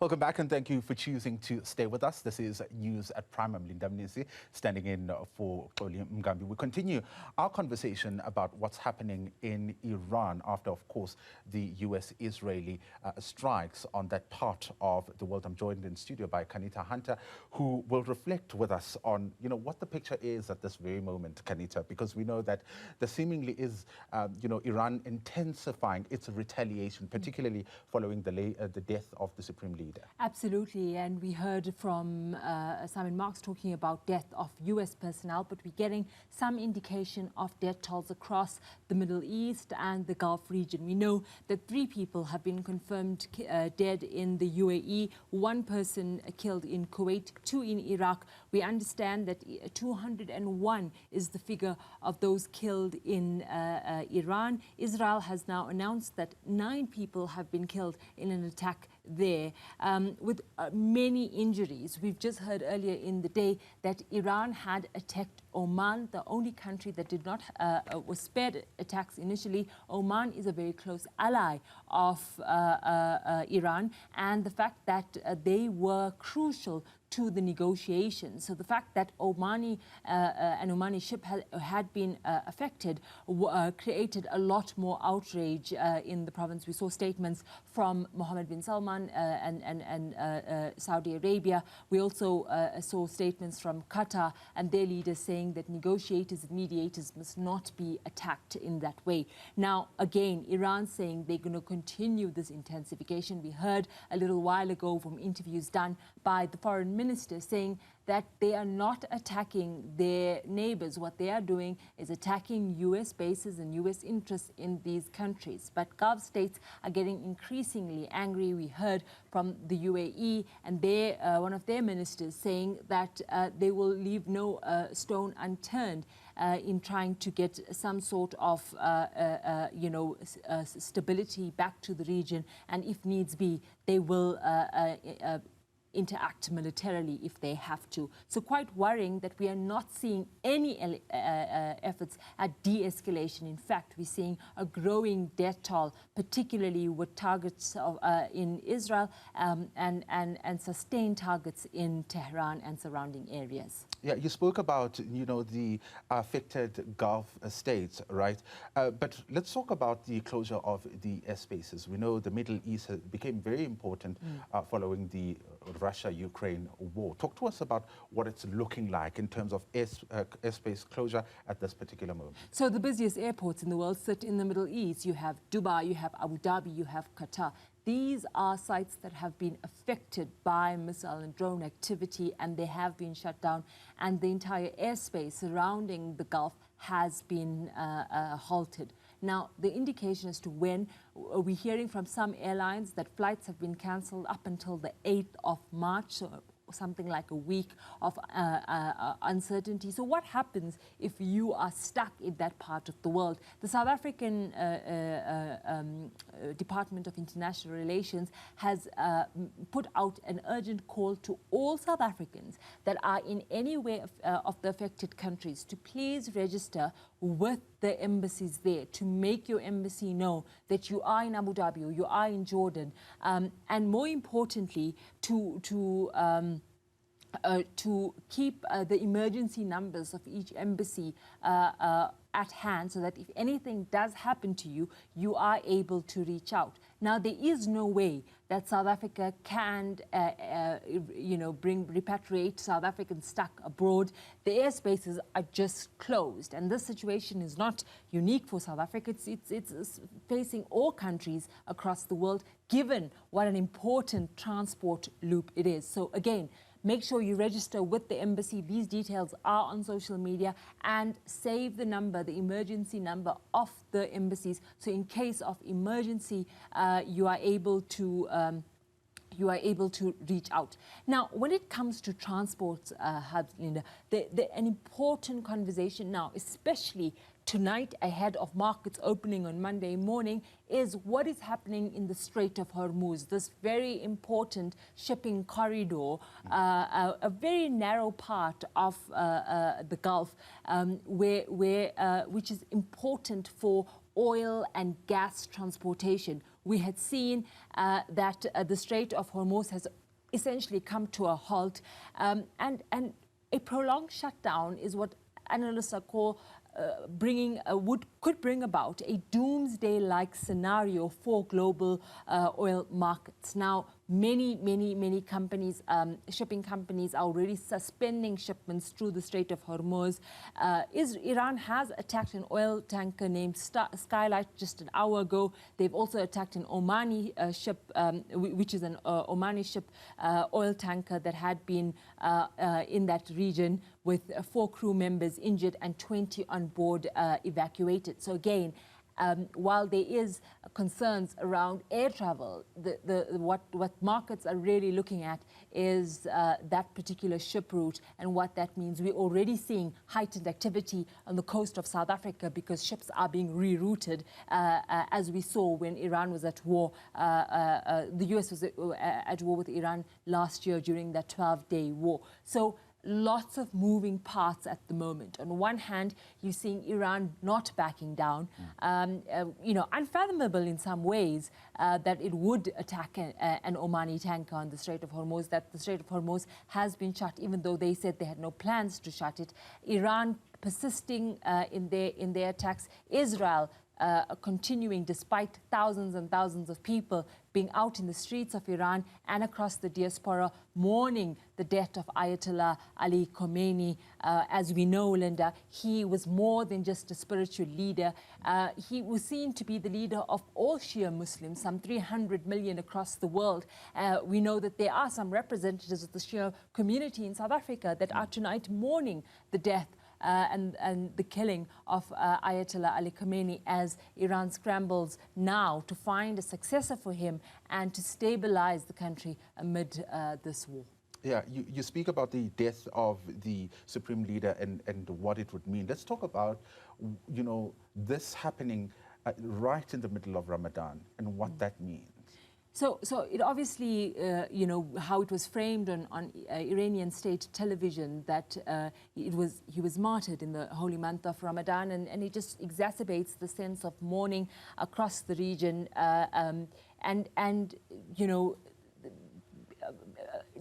Welcome back and thank you for choosing to stay with us. This is News at Prime. I'm Linda Mnisi, standing in for Xoli Mgambi. We continue our conversation about what's happening in Iran after, of course, the US-Israeli strikes on that part of the world. I'm joined in studio by Qaanitah, who will reflect with us on, what the picture is at this very moment, Qaanitah, because we know that there seemingly is, Iran intensifying its retaliation, particularly following the death of the Supreme Leader. Absolutely, and we heard from Simon Marks talking about death of US personnel, but we're getting some indication of death tolls across the Middle East and the Gulf region. We know that 3 people have been confirmed dead in the UAE, 1 person killed in Kuwait, 2 in Iraq. We understand that 201 is the figure of those killed in Iran. Israel has now announced that 9 people have been killed in an attack there, with many injuries. We've just heard earlier in the day that Iran had attacked Oman, the only country that did not was spared attacks initially. Oman is a very close ally of Iran, and the fact that they were crucial to the negotiations. So the fact that an Omani ship had been affected created a lot more outrage in the province. We saw statements from Mohammed bin Salman and Saudi Arabia. We also saw statements from Qatar and their leaders saying that negotiators and mediators must not be attacked in that way. Now, again, Iran saying they're going to continue this intensification. We heard a little while ago from interviews done by the foreign minister saying that they are not attacking their neighbors. What they are doing is attacking US bases and US interests in these countries. But Gulf states are getting increasingly angry. We heard from the UAE and one of their ministers saying that they will leave no stone unturned in trying to get some sort of stability back to the region, and if needs be, they will interact militarily if they have to. So quite worrying that we are not seeing any efforts at de-escalation. In fact, we're seeing a growing death toll, particularly with targets in Israel and sustained targets in Tehran and surrounding areas. Yeah, you spoke about, the affected Gulf states, right? But let's talk about the closure of the airspaces. We know the Middle East became very important following the Russia-Ukraine war. Talk to us about what it's looking like in terms of airspace closure at this particular moment. So the busiest airports in the world sit in the Middle East. You have Dubai, you have Abu Dhabi, you have Qatar. These are sites that have been affected by missile and drone activity, and they have been shut down, and the entire airspace surrounding the Gulf has been halted. Now, the indication as to when, we're hearing from some airlines that flights have been cancelled up until the 8th of March, so something like a week of uncertainty. So what happens if you are stuck in that part of the world? The South African Department of International Relations has put out an urgent call to all South Africans that are in any way of the affected countries to please register with the embassies there, to make your embassy know that you are in Abu Dhabi or you are in Jordan, and more importantly, to keep the emergency numbers of each embassy at hand, so that if anything does happen to you, you are able to reach out. Now, there is no way that South Africa can, repatriate South Africans stuck abroad. The airspaces are just closed, and this situation is not unique for South Africa. It's facing all countries across the world, given what an important transport loop it is. So again, make sure you register with the embassy. These details are on social media, and save the number, the emergency number of the embassies. So in case of emergency, you are able to reach out. Now, when it comes to transport hubs, Linda, an important conversation now, especially tonight ahead of markets opening on Monday morning, is what is happening in the Strait of Hormuz, this very important shipping corridor, a very narrow part of the Gulf, which is important for oil and gas transportation. we had seen that the Strait of Hormuz has essentially come to a halt, and a prolonged shutdown is what analysts are call could bring about a doomsday-like scenario for global oil markets. Now, many companies, shipping companies, are already suspending shipments through the Strait of Hormuz. Iran has attacked an oil tanker named Skylight just an hour ago. They've also attacked an Omani ship, which is an Omani ship, oil tanker that had been in that region, with 4 crew members injured and 20 on board evacuated. So again, while there is concerns around air travel, what markets are really looking at is that particular ship route and what that means. We're already seeing heightened activity on the coast of South Africa because ships are being rerouted, as we saw when Iran was at war. The US was at war with Iran last year during that 12-day war. So lots of moving parts at the moment. On one hand, you're seeing Iran not backing down, unfathomable in some ways that it would attack an Omani tanker on the Strait of Hormuz, that the Strait of Hormuz has been shut, even though they said they had no plans to shut it. Iran persisting in their attacks. Israel continuing despite thousands and thousands of people being out in the streets of Iran and across the diaspora mourning the death of Ayatollah Ali Khamenei. As we know, Linda, he was more than just a spiritual leader. He was seen to be the leader of all Shia Muslims, some 300 million across the world. We know that there are some representatives of the Shia community in South Africa that are tonight mourning the death and the killing of Ayatollah Ali Khamenei, as Iran scrambles now to find a successor for him and to stabilize the country amid this war. Yeah, you speak about the death of the supreme leader and what it would mean. Let's talk about, this happening right in the middle of Ramadan and what that means. So it obviously, how it was framed on Iranian state television, that he was martyred in the holy month of Ramadan, and it just exacerbates the sense of mourning across the region,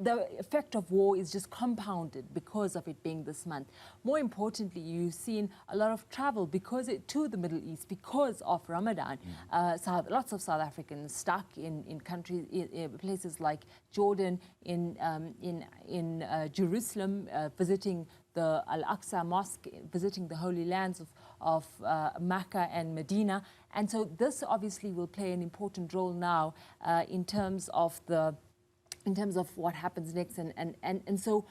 the effect of war is just compounded because of it being this month. More importantly, you've seen a lot of travel to the Middle East because of Ramadan. Lots of South Africans stuck in countries, places like Jordan, in Jerusalem, visiting the Al-Aqsa Mosque, visiting the holy lands of Mecca and Medina. And so this obviously will play an important role now in terms of what happens next. And so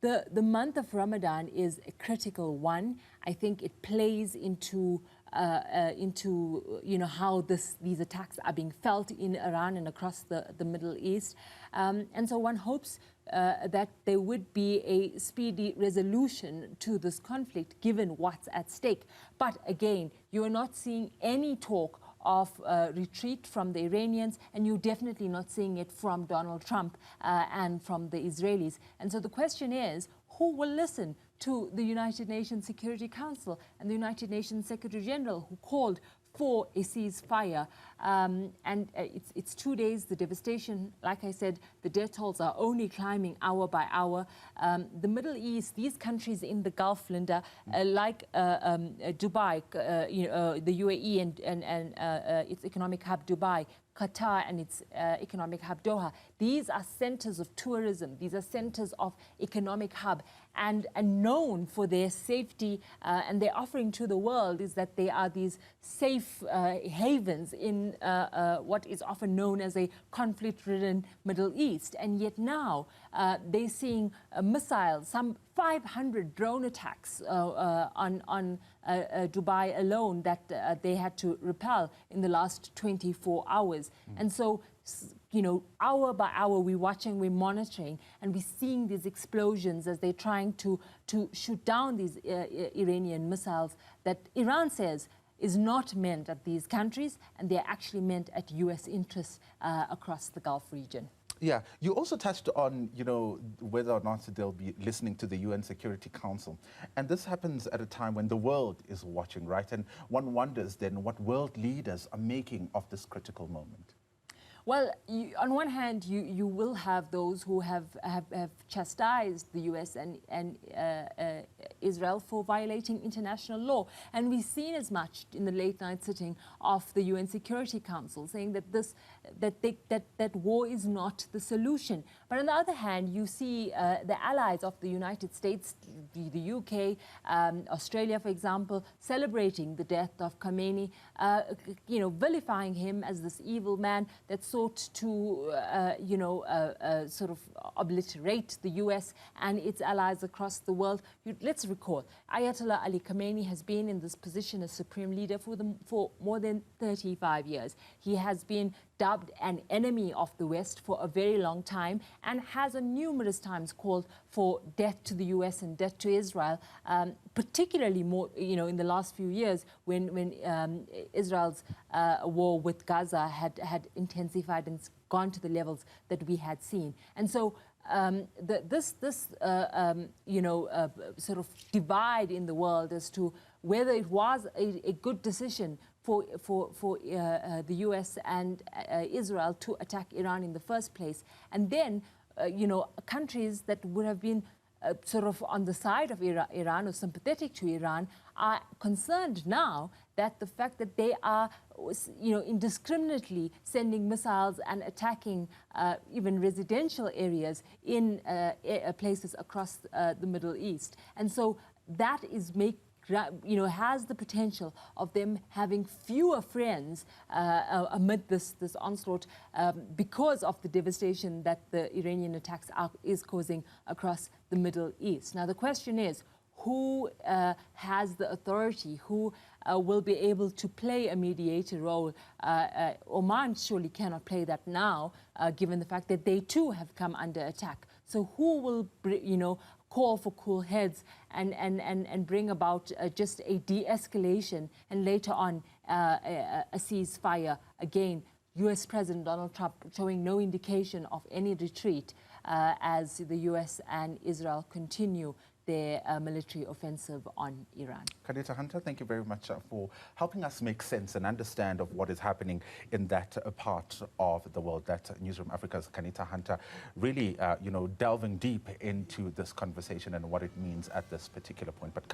the month of Ramadan is a critical one. I think it plays into how these attacks are being felt in Iran and across the Middle East. And so one hopes that there would be a speedy resolution to this conflict, given what's at stake. But again, you are not seeing any talk of retreat from the Iranians, and you're definitely not seeing it from Donald Trump and from the Israelis. And so the question is, who will listen to the United Nations Security Council and the United Nations Secretary General, who called for a ceasefire? It's 2 days, the devastation, like I said, the death tolls are only climbing hour by hour. The Middle East, these countries in the Gulf, Linda, like Dubai, the UAE and its economic hub Dubai, Qatar and its economic hub Doha. These are centers of tourism. These are centers of economic hub, and known for their safety, and their offering to the world is that they are these safe havens in what is often known as a conflict-ridden Middle East. And yet now they're seeing missiles, some 500 drone attacks on Dubai alone that they had to repel in the last 24 hours. And so, hour by hour, we're watching, we're monitoring, and we're seeing these explosions as they're trying to shoot down these Iranian missiles that Iran says is not meant at these countries, and they're actually meant at US interests across the Gulf region. Yeah, you also touched on, whether or not they'll be listening to the UN Security Council. And this happens at a time when the world is watching, right? And one wonders then what world leaders are making of this critical moment. Well, on one hand, you will have those who have chastised the US and Israel for violating international law. And we've seen as much in the late night sitting of the UN Security Council, saying that that war is not the solution. But on the other hand, you see the allies of the United States, the UK, Australia, for example, celebrating the death of Khamenei, vilifying him as this evil man that sought to, sort of obliterate the US and its allies across the world. Let's recall, Ayatollah Ali Khamenei has been in this position as supreme leader for more than 35 years. He has been dubbed an enemy of the West for a very long time and has on numerous times called for death to the US and death to Israel, particularly more, in the last few years when Israel's war with Gaza had intensified and gone to the levels that we had seen. And so this sort of divide in the world as to whether it was a good decision for the US and Israel to attack Iran in the first place. And then, countries that would have been sort of on the side of Iran or sympathetic to Iran are concerned now that the fact that they are, indiscriminately sending missiles and attacking even residential areas in places across the Middle East. And so that is has the potential of them having fewer friends amid this onslaught because of the devastation that the Iranian attacks is causing across the Middle East. Now, the question is, who has the authority? Who will be able to play a mediator role? Oman surely cannot play that now, given the fact that they too have come under attack. So who will, call for cool heads and bring about just a de-escalation and later on a ceasefire? Again, US President Donald Trump showing no indication of any retreat as the US and Israel continue their military offensive on Iran. Qaanitah Hunter, thank you very much for helping us make sense and understand of what is happening in that part of the world. That Newzroom Afrika's Qaanitah Hunter really, delving deep into this conversation and what it means at this particular point. But